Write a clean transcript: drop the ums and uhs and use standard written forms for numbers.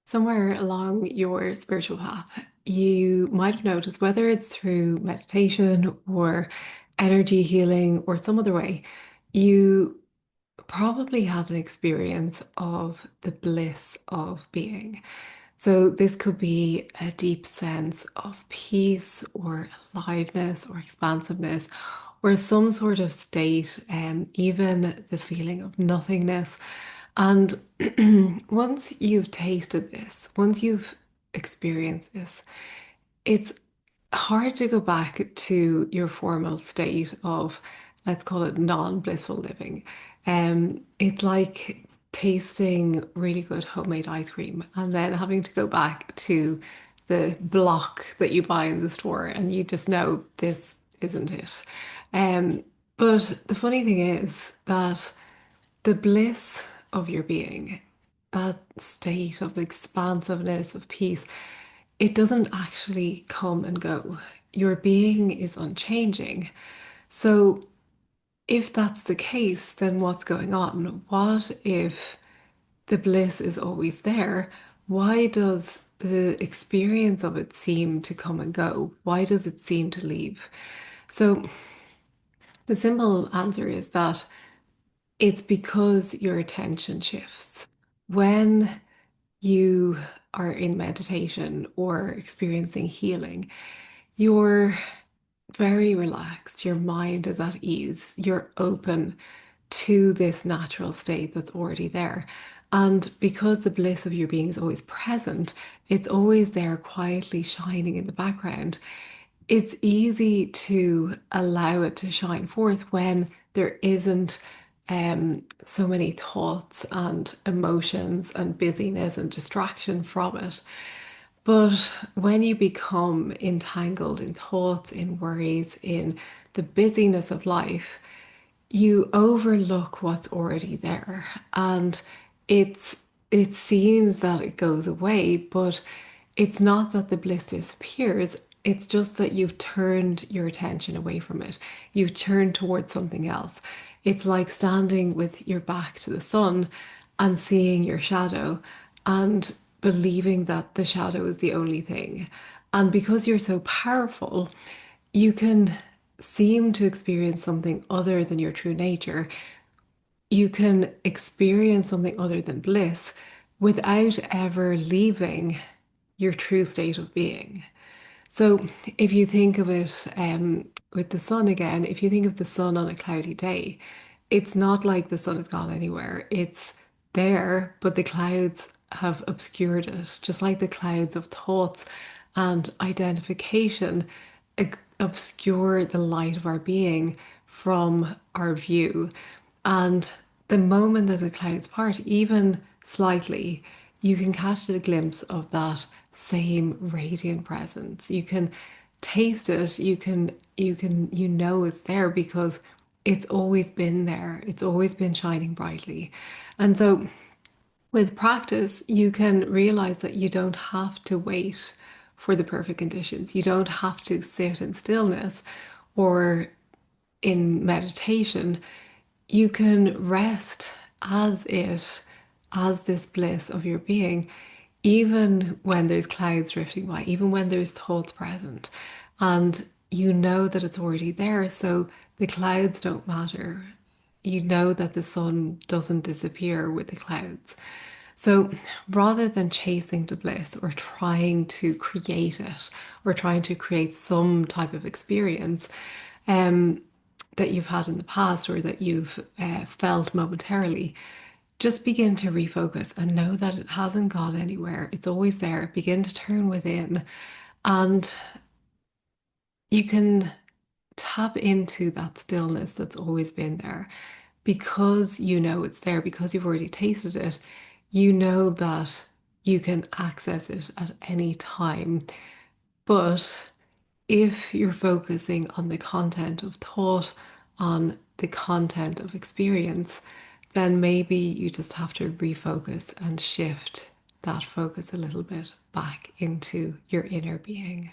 Somewhere along your spiritual path, you might have noticed whether it's through meditation or energy healing or some other way, you probably had an experience of the bliss of being. So, this could be a deep sense of peace or aliveness or expansiveness or some sort of state, even the feeling of nothingness. And once you've tasted this, once you've experienced this, it's hard to go back to your formal state of, let's call it non-blissful living. It's like tasting really good homemade ice cream and then having to go back to the block that you buy in the store and you just know this isn't it. Um, but the funny thing is that the bliss of your being, that state of expansiveness, of peace, it doesn't actually come and go. Your being is unchanging. So, if that's the case, then what's going on? What if the bliss is always there? Why does the experience of it seem to come and go? Why does it seem to leave? So, the simple answer is that it's because your attention shifts. When you are in meditation or experiencing healing, you're very relaxed, your mind is at ease, you're open to this natural state that's already there. And because the bliss of your being is always present, it's always there quietly shining in the background. It's easy to allow it to shine forth when there isn't so many thoughts and emotions and busyness and distraction from it. But when you become entangled in thoughts, in worries, in the busyness of life, you overlook what's already there. And it's it seems that it goes away, but it's not that the bliss disappears. It's just that you've turned your attention away from it. You've turned towards something else. It's like standing with your back to the sun and seeing your shadow and believing that the shadow is the only thing. And because you're so powerful, you can seem to experience something other than your true nature. You can experience something other than bliss without ever leaving your true state of being. So, if you think of it with the sun again, if you think of the sun on a cloudy day, it's not like the sun has gone anywhere. It's there, but the clouds have obscured it, just like the clouds of thoughts and identification obscure the light of our being from our view. And the moment that the clouds part, even slightly, you can catch a glimpse of that same radiant presence. You can taste it. You know it's there because it's always been there. It's always been shining brightly. And so with practice, you can realize that you don't have to wait for the perfect conditions. You don't have to sit in stillness or in meditation. You can rest as it, as this bliss of your being, even when there's clouds drifting by, even when there's thoughts present. And you know that it's already there, so the clouds don't matter. You know that the sun doesn't disappear with the clouds. So rather than chasing the bliss or trying to create it or trying to create some type of experience, um, that you've had in the past or that you've felt momentarily, just begin to refocus and know that it hasn't gone anywhere. It's always there. Begin to turn within, and you can tap into that stillness that's always been there because you know it's there, because you've already tasted it. You know that you can access it at any time. But if you're focusing on the content of thought, on the content of experience, then maybe you just have to refocus and shift that focus a little bit back into your inner being.